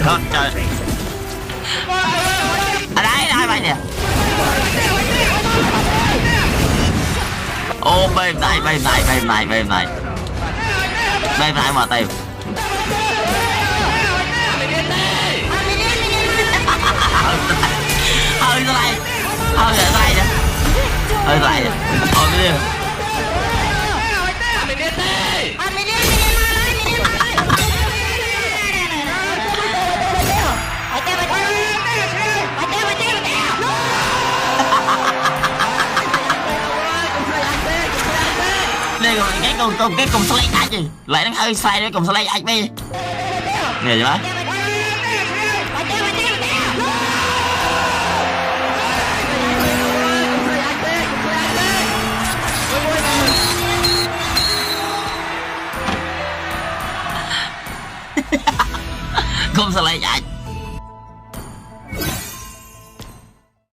con trời ở đấy ai vậy nè ô bên này mà tìm hơi ra đây nè hơi ra đây nè thôi cái đi đây cái cùng slide anh gì lại nó hơi sai đấy cùng slide anh đi nè gì má cùng slide anh